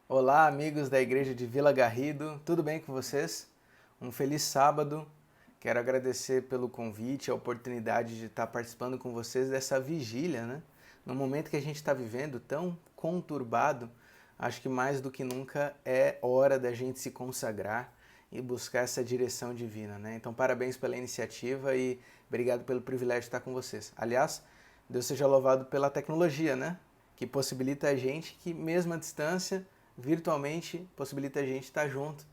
Olá, amigos da Igreja de Vila Garrido, tudo bem com vocês? Um feliz sábado. Quero agradecer pelo convite, a oportunidade de estar participando com vocês dessa vigília, né? No momento que a gente está vivendo tão conturbado, acho que mais do que nunca é hora da gente se consagrar e buscar essa direção divina, né? Então, parabéns pela iniciativa e obrigado pelo privilégio de estar com vocês. Aliás, Deus seja louvado pela tecnologia, né? Que possibilita a gente que, mesmo à distância, virtualmente, possibilita a gente estar junto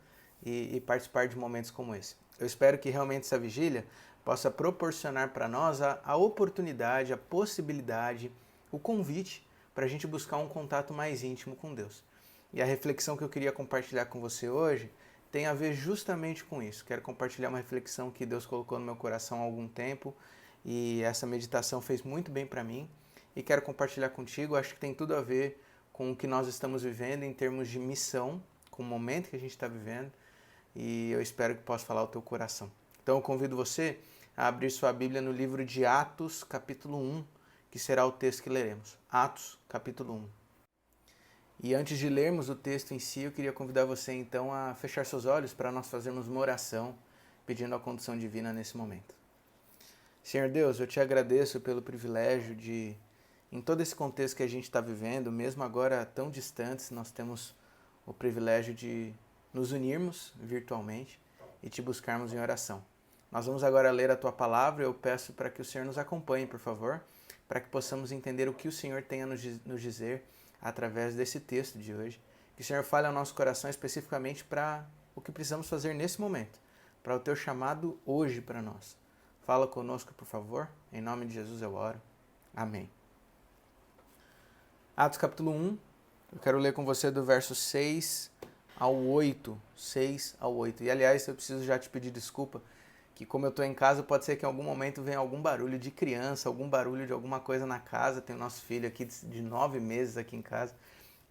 e participar de momentos como esse. Eu espero que realmente essa vigília possa proporcionar para nós a oportunidade, a possibilidade, o convite para a gente buscar um contato mais íntimo com Deus. E a reflexão que eu queria compartilhar com você hoje tem a ver justamente com isso. Quero compartilhar uma reflexão que Deus colocou no meu coração há algum tempo e essa meditação fez muito bem para mim e quero compartilhar contigo. Acho que tem tudo a ver com o que nós estamos vivendo em termos de missão, com o momento que a gente está vivendo e eu espero que possa falar ao teu coração. Então eu convido você a abrir sua Bíblia no livro de Atos, capítulo 1, que será o texto que leremos. Atos, capítulo 1. E antes de lermos o texto em si, eu queria convidar você então a fechar seus olhos para nós fazermos uma oração pedindo a condução divina nesse momento. Senhor Deus, eu te agradeço pelo privilégio de, em todo esse contexto que a gente está vivendo, mesmo agora tão distantes, nós temos o privilégio de nos unirmos virtualmente e te buscarmos em oração. Nós vamos agora ler a tua palavra. Eu peço para que o Senhor nos acompanhe, por favor, para que possamos entender o que o Senhor tem a nos dizer através desse texto de hoje. Que o Senhor fale ao nosso coração especificamente para o que precisamos fazer nesse momento, para o teu chamado hoje para nós. Fala conosco, por favor. Em nome de Jesus eu oro. Amém. Atos capítulo 1. Eu quero ler com você do verso 6 ao 8. 6 ao 8. E aliás, eu preciso já te pedir desculpa, que como eu estou em casa, pode ser que em algum momento venha algum barulho de criança, algum barulho de alguma coisa na casa. Tem o nosso filho aqui de 9 meses aqui em casa.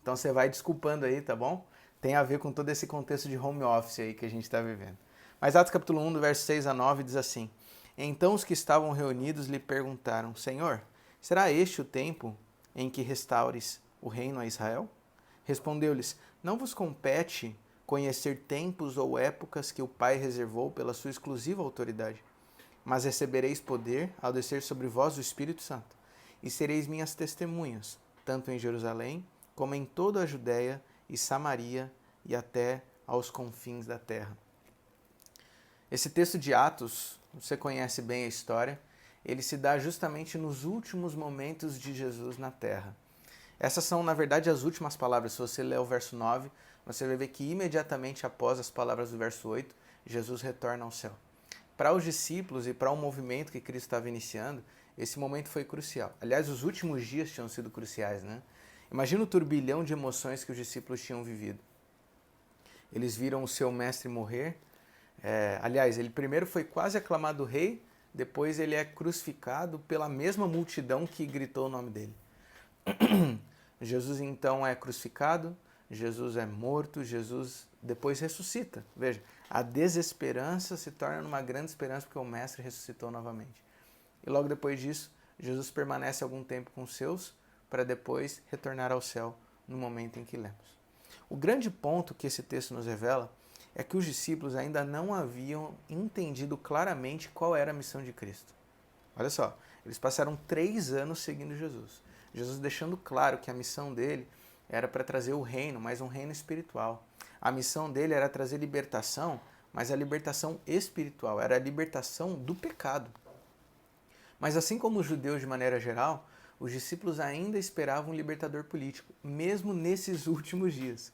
Então você vai desculpando aí, tá bom? Tem a ver com todo esse contexto de home office aí que a gente está vivendo. Mas Atos capítulo 1, do verso 6 a 9, diz assim: Então os que estavam reunidos lhe perguntaram: Senhor, será este o tempo em que restaures o reino a Israel? Respondeu-lhes: Não vos compete conhecer tempos ou épocas que o Pai reservou pela sua exclusiva autoridade, mas recebereis poder ao descer sobre vós o Espírito Santo, e sereis minhas testemunhas, tanto em Jerusalém, como em toda a Judéia e Samaria e até aos confins da terra. Esse texto de Atos, você conhece bem a história, ele se dá justamente nos últimos momentos de Jesus na terra. Essas são, na verdade, as últimas palavras. Se você ler o verso 9, você vai ver que imediatamente após as palavras do verso 8, Jesus retorna ao céu. Para os discípulos e para o movimento que Cristo estava iniciando, esse momento foi crucial. Aliás, os últimos dias tinham sido cruciais, né? Imagina o turbilhão de emoções que os discípulos tinham vivido. Eles viram o seu mestre morrer. Aliás, ele primeiro foi quase aclamado rei, depois ele é crucificado pela mesma multidão que gritou o nome dele. Jesus então é crucificado, Jesus é morto, Jesus depois ressuscita. Veja, a desesperança se torna uma grande esperança porque o Mestre ressuscitou novamente. E logo depois disso, Jesus permanece algum tempo com os seus para depois retornar ao céu no momento em que lemos. O grande ponto que esse texto nos revela é que os discípulos ainda não haviam entendido claramente qual era a missão de Cristo. Olha só, eles passaram 3 anos seguindo Jesus. Jesus deixando claro que a missão dele era para trazer o reino, mas um reino espiritual. A missão dele era trazer libertação, mas a libertação espiritual, era a libertação do pecado. Mas assim como os judeus de maneira geral, os discípulos ainda esperavam um libertador político, mesmo nesses últimos dias.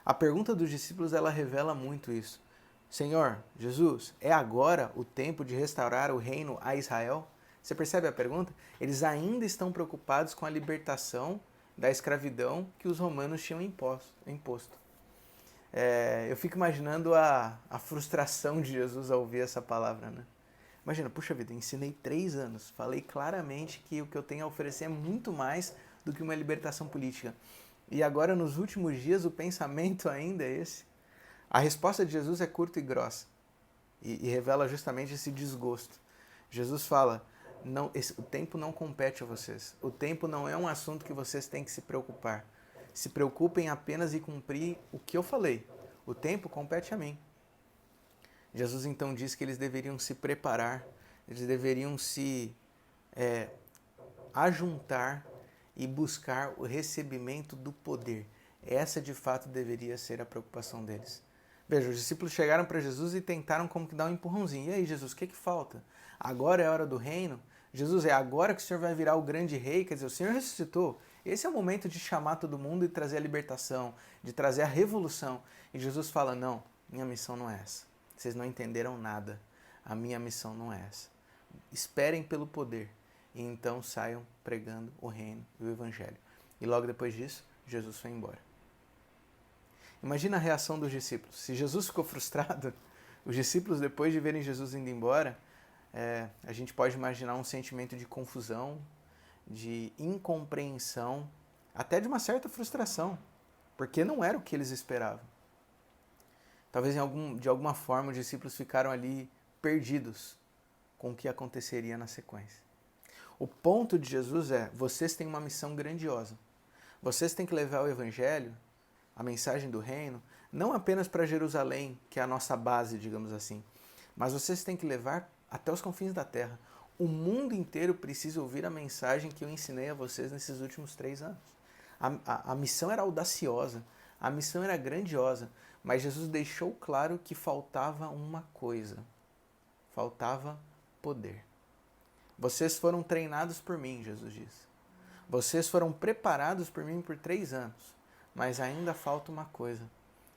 A pergunta dos discípulos ela revela muito isso. Senhor, Jesus, é agora o tempo de restaurar o reino a Israel? Você percebe a pergunta? Eles ainda estão preocupados com a libertação da escravidão que os romanos tinham imposto. Eu fico imaginando a frustração de Jesus ao ouvir essa palavra, né? Imagina, puxa vida, ensinei 3 anos, falei claramente que o que eu tenho a oferecer é muito mais do que uma libertação política. E agora, nos últimos dias, o pensamento ainda é esse. A resposta de Jesus é curta e grossa e revela justamente esse desgosto. Jesus fala, o tempo não compete a vocês. O tempo não é um assunto que vocês têm que se preocupar. se preocupem apenas em cumprir o que eu falei. O tempo compete a mim. Jesus então diz que eles deveriam se preparar, eles deveriam se ajuntar e buscar o recebimento do poder. Essa de fato deveria ser a preocupação deles. Veja, os discípulos chegaram para Jesus e tentaram como que dar um empurrãozinho. E aí, Jesus, o que falta? Agora é a hora do reino? Jesus, é agora que o Senhor vai virar o grande rei? Quer dizer, o Senhor ressuscitou. Esse é o momento de chamar todo mundo e trazer a libertação, de trazer a revolução. E Jesus fala, não, minha missão não é essa. Vocês não entenderam nada. A minha missão não é essa. Esperem pelo poder e então saiam pregando o reino e o evangelho. E logo depois disso, Jesus foi embora. Imagina a reação dos discípulos. Se Jesus ficou frustrado, os discípulos, depois de verem Jesus indo embora, a gente pode imaginar um sentimento de confusão, de incompreensão, até de uma certa frustração, porque não era o que eles esperavam. Talvez de alguma forma os discípulos ficaram ali perdidos com o que aconteceria na sequência. O ponto de Jesus é, vocês têm uma missão grandiosa. Vocês têm que levar o evangelho, a mensagem do reino, não apenas para Jerusalém, que é a nossa base, digamos assim, mas vocês têm que levar até os confins da terra. O mundo inteiro precisa ouvir a mensagem que eu ensinei a vocês nesses últimos 3 anos. A missão era audaciosa, a missão era grandiosa, mas Jesus deixou claro que faltava uma coisa. Faltava poder. Vocês foram treinados por mim, Jesus diz. Vocês foram preparados por mim por 3 anos, mas ainda falta uma coisa.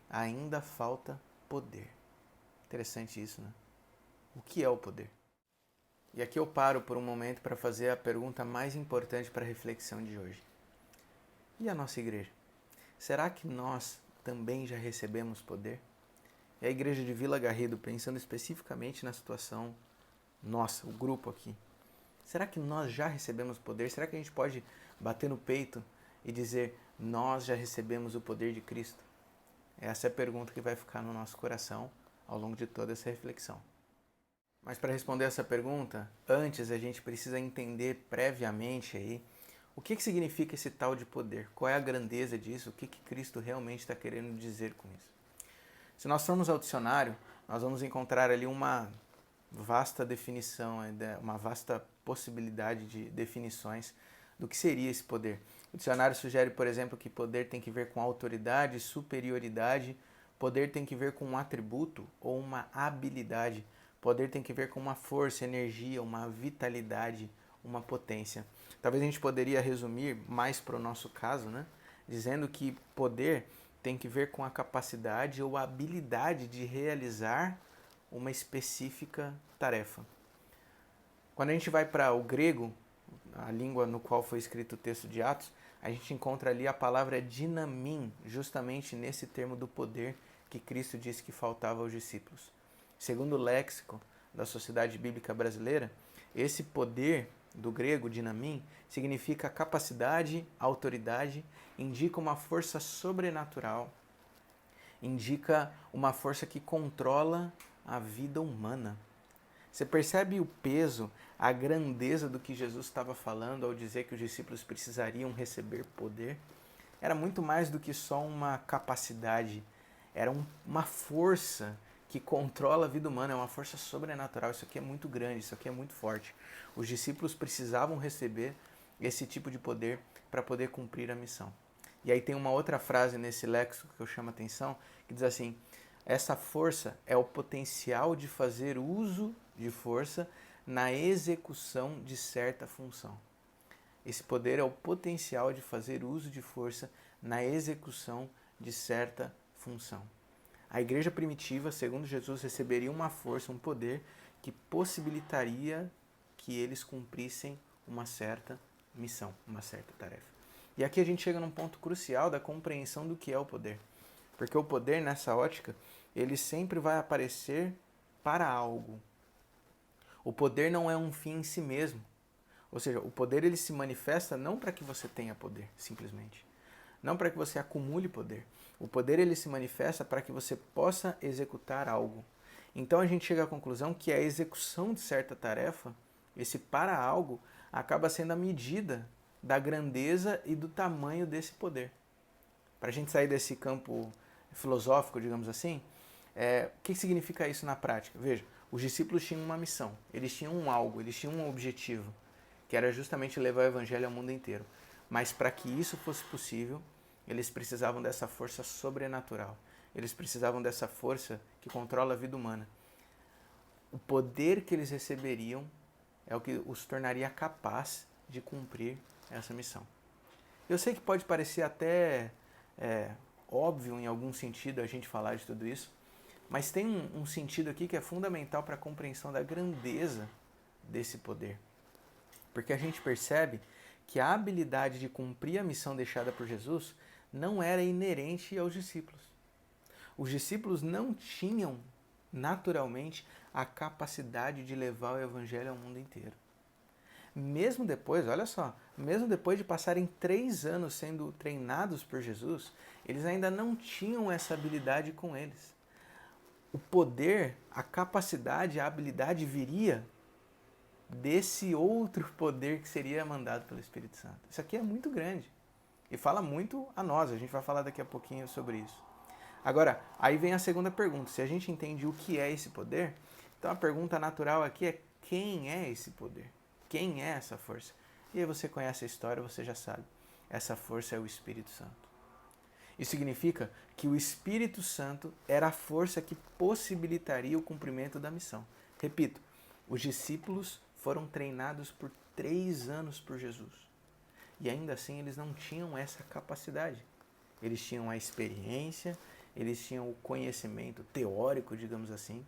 Ainda falta poder. Interessante isso, né? O que é o poder? E aqui eu paro por um momento para fazer a pergunta mais importante para a reflexão de hoje. E a nossa igreja? Será que nós também já recebemos poder? E a igreja de Vila Garrido, pensando especificamente na situação nossa, o grupo aqui. Será que nós já recebemos poder? Será que a gente pode bater no peito e dizer, nós já recebemos o poder de Cristo? Essa é a pergunta que vai ficar no nosso coração ao longo de toda essa reflexão. Mas para responder essa pergunta, antes a gente precisa entender previamente aí o que significa esse tal de poder, qual é a grandeza disso, o que Cristo realmente está querendo dizer com isso. Se nós formos ao dicionário, nós vamos encontrar ali uma vasta definição, uma vasta possibilidade de definições do que seria esse poder. O dicionário sugere, por exemplo, que poder tem que ver com autoridade, superioridade, poder tem que ver com um atributo ou uma habilidade, poder tem que ver com uma força, energia, uma vitalidade, uma potência. Talvez a gente poderia resumir mais para o nosso caso, né? Dizendo que poder tem que ver com a capacidade ou a habilidade de realizar uma específica tarefa. Quando a gente vai para o grego, a língua no qual foi escrito o texto de Atos, a gente encontra ali a palavra dinamim, justamente nesse termo do poder que Cristo disse que faltava aos discípulos. Segundo o léxico da Sociedade Bíblica Brasileira, esse poder do grego, dinamim, significa capacidade, autoridade, indica uma força sobrenatural, indica uma força que controla a vida humana. Você percebe o peso, a grandeza do que Jesus estava falando ao dizer que os discípulos precisariam receber poder? Era muito mais do que só uma capacidade, era uma força que controla a vida humana, é uma força sobrenatural. Isso aqui é muito grande, isso aqui é muito forte. Os discípulos precisavam receber esse tipo de poder para poder cumprir a missão. E aí tem uma outra frase nesse léxico que eu chamo a atenção, que diz assim, essa força é o potencial de fazer uso de força na execução de certa função. Esse poder é o potencial de fazer uso de força na execução de certa função. A igreja primitiva, segundo Jesus, receberia uma força, um poder que possibilitaria que eles cumprissem uma certa missão, uma certa tarefa. E aqui a gente chega num ponto crucial da compreensão do que é o poder. Porque o poder, nessa ótica, ele sempre vai aparecer para algo. O poder não é um fim em si mesmo. Ou seja, o poder ele se manifesta não para que você tenha poder, simplesmente. Não para que você acumule poder. O poder ele se manifesta para que você possa executar algo. Então a gente chega à conclusão que a execução de certa tarefa, esse para algo, acaba sendo a medida da grandeza e do tamanho desse poder. para a gente sair desse campo filosófico, digamos assim, o que significa isso na prática? Veja, os discípulos tinham uma missão, eles tinham um algo, eles tinham um objetivo, que era justamente levar o evangelho ao mundo inteiro. Mas para que isso fosse possível, eles precisavam dessa força sobrenatural. Eles precisavam dessa força que controla a vida humana. O poder que eles receberiam é o que os tornaria capaz de cumprir essa missão. Eu sei que pode parecer até óbvio em algum sentido a gente falar de tudo isso, mas tem um sentido aqui que é fundamental para a compreensão da grandeza desse poder. Porque a gente percebe que a habilidade de cumprir a missão deixada por Jesus não era inerente aos discípulos. Os discípulos não tinham naturalmente a capacidade de levar o evangelho ao mundo inteiro. Mesmo depois, olha só, mesmo depois de passarem 3 anos sendo treinados por Jesus, eles ainda não tinham essa habilidade com eles. O poder, a capacidade, a habilidade viria desse outro poder que seria mandado pelo Espírito Santo. Isso aqui é muito grande e fala muito a nós, a gente vai falar daqui a pouquinho sobre isso. Agora, aí vem a segunda pergunta, se a gente entende o que é esse poder, então a pergunta natural aqui é quem é esse poder? Quem é essa força? E aí você conhece a história, você já sabe. Essa força é o Espírito Santo. Isso significa que o Espírito Santo era a força que possibilitaria o cumprimento da missão. Repito, os discípulos foram treinados por 3 anos por Jesus. E ainda assim eles não tinham essa capacidade. Eles tinham a experiência, eles tinham o conhecimento teórico, digamos assim,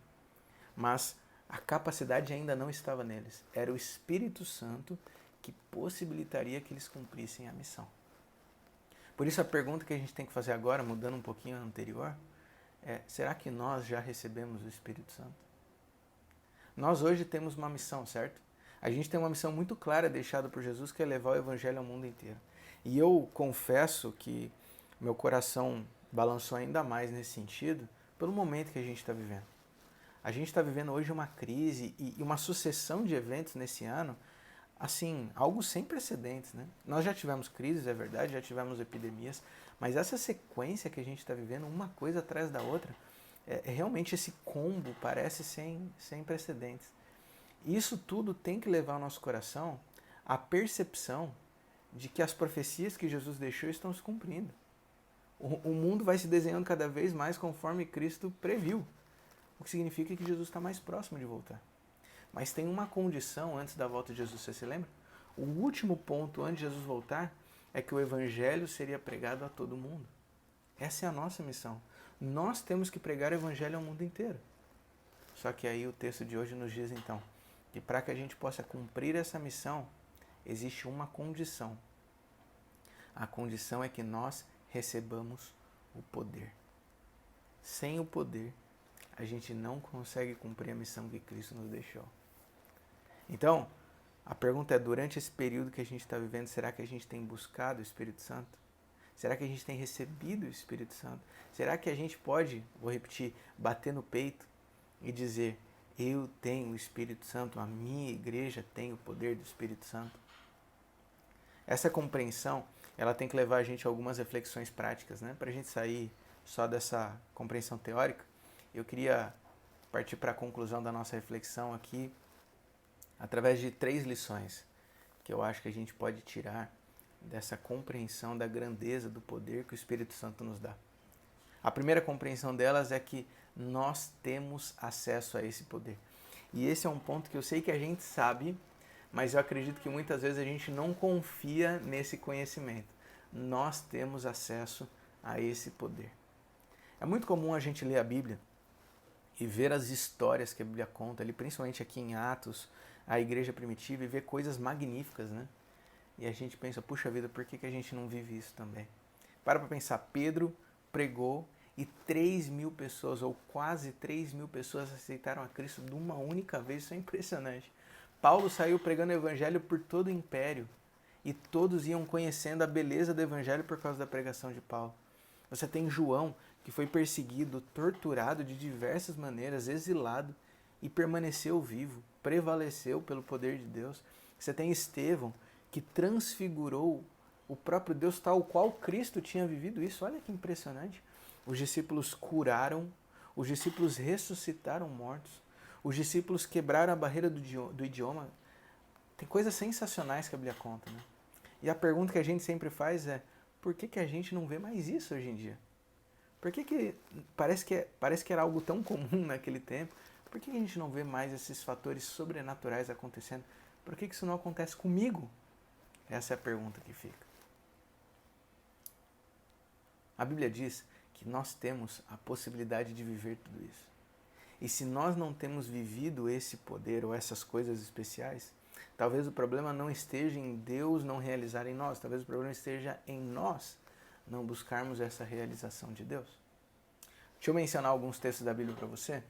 mas a capacidade ainda não estava neles. Era o Espírito Santo que possibilitaria que eles cumprissem a missão. Por isso a pergunta que a gente tem que fazer agora, mudando um pouquinho a anterior, será que nós já recebemos o Espírito Santo? Nós hoje temos uma missão, certo? A gente tem uma missão muito clara deixada por Jesus, que é levar o Evangelho ao mundo inteiro. E eu confesso que meu coração balançou ainda mais nesse sentido pelo momento que a gente está vivendo. A gente está vivendo hoje uma crise e uma sucessão de eventos nesse ano, assim, algo sem precedentes, né? Nós já tivemos crises, é verdade, já tivemos epidemias, mas essa sequência que a gente está vivendo, uma coisa atrás da outra, realmente esse combo parece sem precedentes. E isso tudo tem que levar o nosso coração à percepção de que as profecias que Jesus deixou estão se cumprindo. O mundo vai se desenhando cada vez mais conforme Cristo previu. O que significa que Jesus está mais próximo de voltar. Mas tem uma condição antes da volta de Jesus, você se lembra? O último ponto antes de Jesus voltar é que o Evangelho seria pregado a todo mundo. Essa é a nossa missão. Nós temos que pregar o Evangelho ao mundo inteiro. Só que aí o texto de hoje nos diz então que para que a gente possa cumprir essa missão, existe uma condição. A condição é que nós recebamos o poder. Sem o poder, a gente não consegue cumprir a missão que Cristo nos deixou. Então, a pergunta é, durante esse período que a gente está vivendo, será que a gente tem buscado o Espírito Santo? Será que a gente tem recebido o Espírito Santo? Será que a gente pode, vou repetir, bater no peito e dizer, eu tenho o Espírito Santo, a minha igreja tem o poder do Espírito Santo? Essa compreensão, ela tem que levar a gente a algumas reflexões práticas, né? Para a gente sair só dessa compreensão teórica. Eu queria partir para a conclusão da nossa reflexão aqui através de 3 lições que eu acho que a gente pode tirar dessa compreensão da grandeza do poder que o Espírito Santo nos dá. A primeira compreensão delas é que nós temos acesso a esse poder. E esse é um ponto que eu sei que a gente sabe, mas eu acredito que muitas vezes a gente não confia nesse conhecimento. Nós temos acesso a esse poder. É muito comum a gente ler a Bíblia e ver as histórias que a Bíblia conta, ali, principalmente aqui em Atos, a igreja primitiva, e ver coisas magníficas, né? E a gente pensa, puxa vida, por que a gente não vive isso também? Para pensar, Pedro pregou e 3.000 pessoas, ou quase 3.000 pessoas aceitaram a Cristo de uma única vez, isso é impressionante. Paulo saiu pregando o evangelho por todo o império e todos iam conhecendo a beleza do evangelho por causa da pregação de Paulo. Você tem João, que foi perseguido, torturado de diversas maneiras, exilado e permaneceu vivo, prevaleceu pelo poder de Deus. Você tem Estevão, que transfigurou O próprio Deus tal qual Cristo tinha vivido isso. Olha que impressionante. Os discípulos curaram, os discípulos ressuscitaram mortos, os discípulos quebraram a barreira do idioma. Tem coisas sensacionais que a Bíblia conta, né? E a pergunta que a gente sempre faz é, por que a gente não vê mais isso hoje em dia? Por que parece que era algo tão comum naquele tempo? Por que a gente não vê mais esses fatores sobrenaturais acontecendo? Por que isso não acontece comigo? Essa é a pergunta que fica. A Bíblia diz que nós temos a possibilidade de viver tudo isso. E se nós não temos vivido esse poder ou essas coisas especiais, talvez o problema não esteja em Deus não realizar em nós, talvez o problema esteja em nós não buscarmos essa realização de Deus. Deixa eu mencionar alguns textos da Bíblia para você.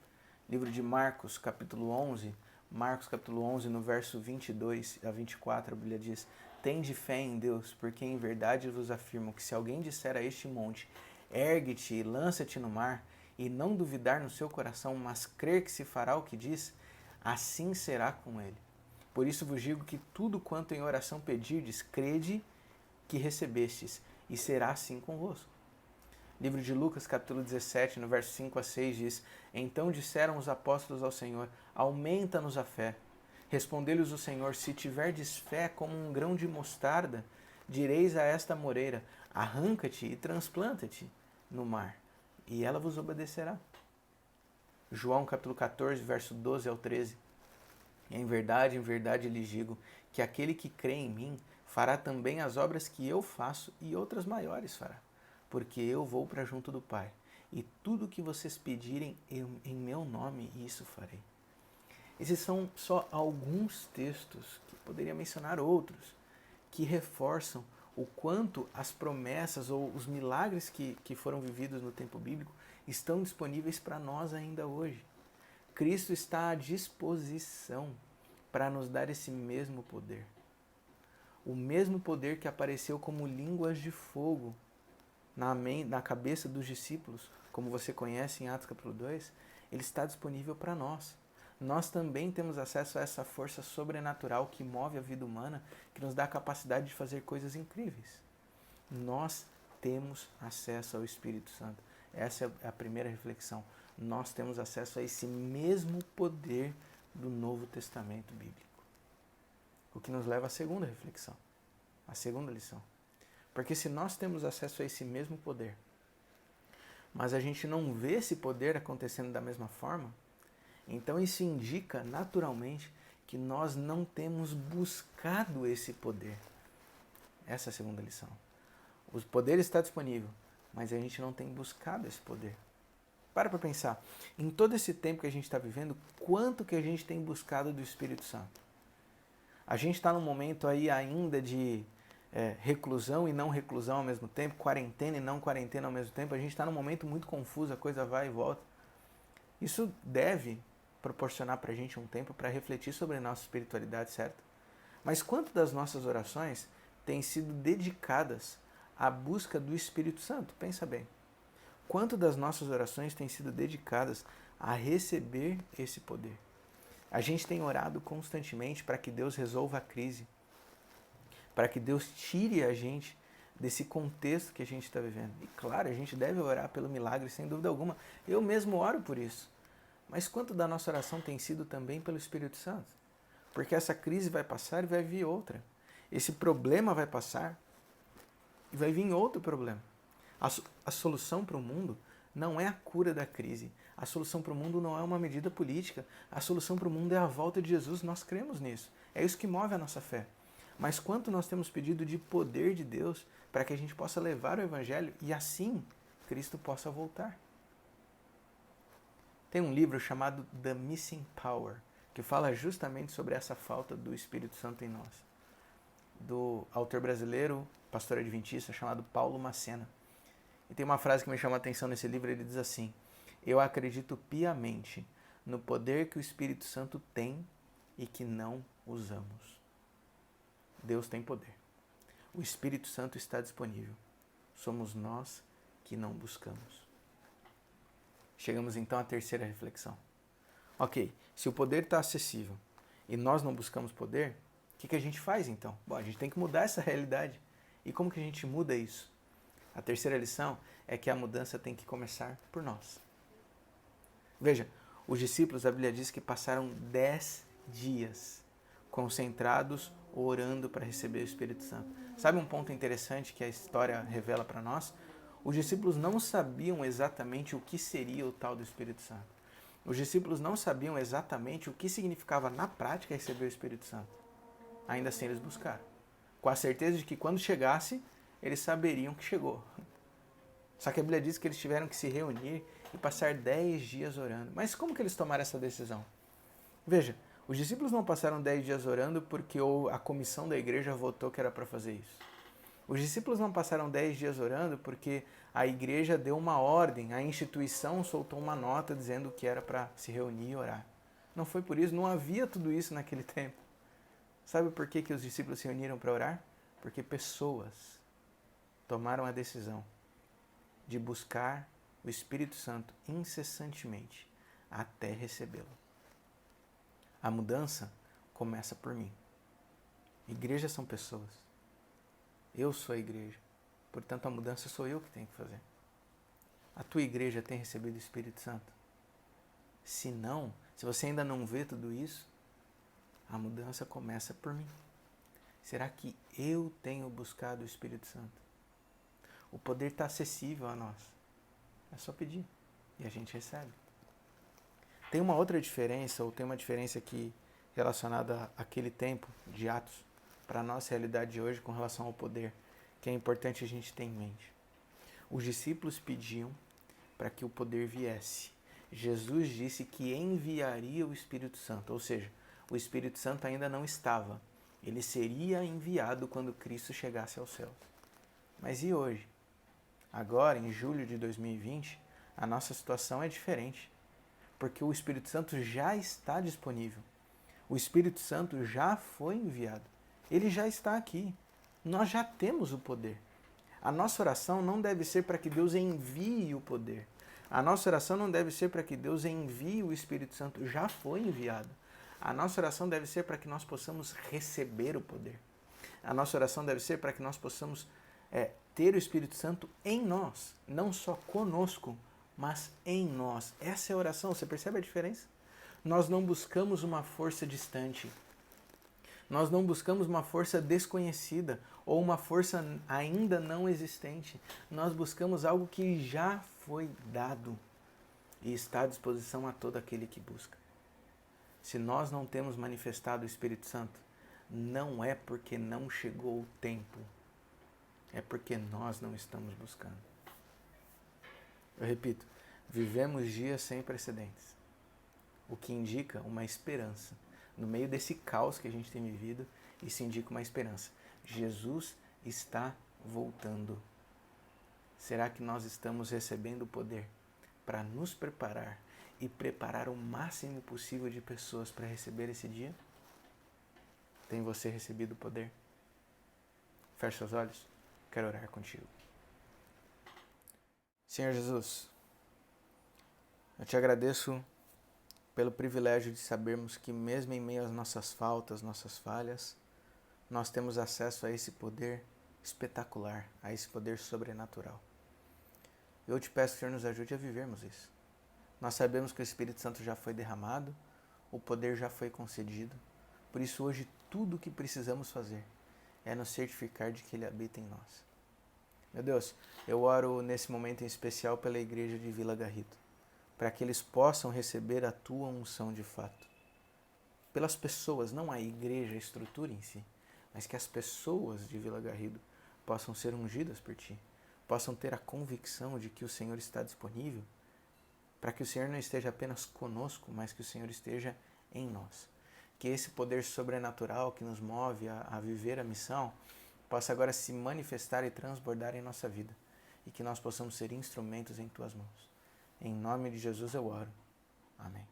Livro de Marcos, capítulo 11. Marcos, capítulo 11, no verso 22 a 24, a Bíblia diz: Tende fé em Deus, porque em verdade vos afirmo que se alguém disser a este monte, ergue-te e lança-te no mar, e não duvidar no seu coração, mas crer que se fará o que diz, assim será com ele. Por isso vos digo que tudo quanto em oração pedirdes, crede que recebestes, e será assim convosco. Livro de Lucas, capítulo 17, no verso 5 a 6, diz: Então disseram os apóstolos ao Senhor: Aumenta-nos a fé. Respondeu-lhes o Senhor: Se tiverdes fé como um grão de mostarda, direis a esta moreira: Arranca-te e transplanta-te no mar, e ela vos obedecerá. João, capítulo 14, verso 12 ao 13. Em verdade lhes digo, que aquele que crê em mim fará também as obras que eu faço, e outras maiores fará, porque eu vou para junto do Pai, e tudo o que vocês pedirem em meu nome, isso farei. Esses são só alguns textos, que poderia mencionar outros, que reforçam o quanto as promessas ou os milagres que foram vividos no tempo bíblico estão disponíveis para nós ainda hoje. Cristo está à disposição para nos dar esse mesmo poder. O mesmo poder que apareceu como línguas de fogo na cabeça dos discípulos, como você conhece em Atos capítulo 2, ele está disponível para nós. Nós também temos acesso a essa força sobrenatural que move a vida humana, que nos dá a capacidade de fazer coisas incríveis. Nós temos acesso ao Espírito Santo. Essa é a primeira reflexão. Nós temos acesso a esse mesmo poder do Novo Testamento bíblico. O que nos leva à segunda reflexão, à segunda lição. Porque se nós temos acesso a esse mesmo poder, mas a gente não vê esse poder acontecendo da mesma forma, então isso indica naturalmente que nós não temos buscado esse poder. Essa é a segunda lição. O poder está disponível, mas a gente não tem buscado esse poder. Para pensar, em todo esse tempo que a gente está vivendo, quanto que a gente tem buscado do Espírito Santo? A gente está num momento aí ainda de reclusão e não reclusão ao mesmo tempo, quarentena e não quarentena ao mesmo tempo. A gente está num momento muito confuso, a coisa vai e volta. Isso deve proporcionar para a gente um tempo para refletir sobre a nossa espiritualidade, certo? Mas quanto das nossas orações têm sido dedicadas à busca do Espírito Santo? Pensa bem. Quanto das nossas orações têm sido dedicadas a receber esse poder? A gente tem orado constantemente para que Deus resolva a crise, para que Deus tire a gente desse contexto que a gente está vivendo. E claro, a gente deve orar pelo milagre, sem dúvida alguma. Eu mesmo oro por isso. Mas quanto da nossa oração tem sido também pelo Espírito Santo? Porque essa crise vai passar e vai vir outra. Esse problema vai passar e vai vir outro problema. A solução para o mundo não é a cura da crise. A solução para o mundo não é uma medida política. A solução para o mundo é a volta de Jesus. Nós cremos nisso. É isso que move a nossa fé. Mas quanto nós temos pedido de poder de Deus para que a gente possa levar o Evangelho e assim Cristo possa voltar. Tem um livro chamado The Missing Power, que fala justamente sobre essa falta do Espírito Santo em nós. Do autor brasileiro, pastor adventista, chamado Paulo Macena. E tem uma frase que me chama a atenção nesse livro, ele diz assim: eu acredito piamente no poder que o Espírito Santo tem e que não usamos. Deus tem poder. O Espírito Santo está disponível. Somos nós que não buscamos. Chegamos então à terceira reflexão. Ok, se o poder está acessível e nós não buscamos poder, o que a gente faz então? Bom, a gente tem que mudar essa realidade. E como que a gente muda isso? A terceira lição é que a mudança tem que começar por nós. Veja, os discípulos, a Bíblia diz que passaram 10 dias concentrados, orando para receber o Espírito Santo. Sabe um ponto interessante que a história revela para nós? Os discípulos não sabiam exatamente o que seria o tal do Espírito Santo. Os discípulos não sabiam exatamente o que significava na prática receber o Espírito Santo. Ainda assim eles buscaram, com a certeza de que quando chegasse, eles saberiam que chegou. Só que a Bíblia diz que eles tiveram que se reunir e passar 10 dias orando. Mas como que eles tomaram essa decisão? Veja, os discípulos não passaram 10 dias orando porque a comissão da igreja votou que era para fazer isso. Os discípulos não passaram 10 dias orando porque a igreja deu uma ordem, a instituição soltou uma nota dizendo que era para se reunir e orar. Não foi por isso, não havia tudo isso naquele tempo. Sabe por que os discípulos se reuniram para orar? Porque pessoas tomaram a decisão de buscar o Espírito Santo incessantemente até recebê-lo. A mudança começa por mim. Igrejas são pessoas. Eu sou a igreja. Portanto, a mudança sou eu que tenho que fazer. A tua igreja tem recebido o Espírito Santo? Se não, se você ainda não vê tudo isso, a mudança começa por mim. Será que eu tenho buscado o Espírito Santo? O poder está acessível a nós. É só pedir e a gente recebe. Tem uma outra diferença, ou tem uma diferença aqui relacionada àquele tempo de Atos, para a nossa realidade de hoje com relação ao poder, que é importante a gente ter em mente. Os discípulos pediam para que o poder viesse. Jesus disse que enviaria o Espírito Santo, ou seja, o Espírito Santo ainda não estava. Ele seria enviado quando Cristo chegasse aos céus. Mas e hoje? Agora, em julho de 2020, a nossa situação é diferente, porque o Espírito Santo já está disponível. O Espírito Santo já foi enviado. Ele já está aqui. Nós já temos o poder. A nossa oração não deve ser para que Deus envie o poder. A nossa oração não deve ser para que Deus envie o Espírito Santo. Já foi enviado. A nossa oração deve ser para que nós possamos receber o poder. A nossa oração deve ser para que nós possamos ter o Espírito Santo em nós. Não só conosco, mas em nós. Essa é a oração. Você percebe a diferença? Nós não buscamos uma força distante. Nós não buscamos uma força desconhecida ou uma força ainda não existente. Nós buscamos algo que já foi dado e está à disposição a todo aquele que busca. Se nós não temos manifestado o Espírito Santo, não é porque não chegou o tempo, é porque nós não estamos buscando. Eu repito, vivemos dias sem precedentes, o que indica uma esperança. No meio desse caos que a gente tem vivido, isso indica uma esperança. Jesus está voltando. Será que nós estamos recebendo o poder para nos preparar e preparar o máximo possível de pessoas para receber esse dia? Tem você recebido o poder? Feche seus olhos. Quero orar contigo. Senhor Jesus, eu te agradeço pelo privilégio de sabermos que mesmo em meio às nossas faltas, nossas falhas, nós temos acesso a esse poder espetacular, a esse poder sobrenatural. Eu te peço que o Senhor nos ajude a vivermos isso. Nós sabemos que o Espírito Santo já foi derramado, o poder já foi concedido, por isso hoje tudo o que precisamos fazer é nos certificar de que Ele habita em nós. Meu Deus, eu oro nesse momento em especial pela igreja de Vila Garrido, para que eles possam receber a tua unção de fato. Pelas pessoas, não a igreja, a estrutura em si, mas que as pessoas de Vila Garrido possam ser ungidas por ti, possam ter a convicção de que o Senhor está disponível, para que o Senhor não esteja apenas conosco, mas que o Senhor esteja em nós. Que esse poder sobrenatural que nos move a viver a missão possa agora se manifestar e transbordar em nossa vida, e que nós possamos ser instrumentos em tuas mãos. Em nome de Jesus eu oro. Amém.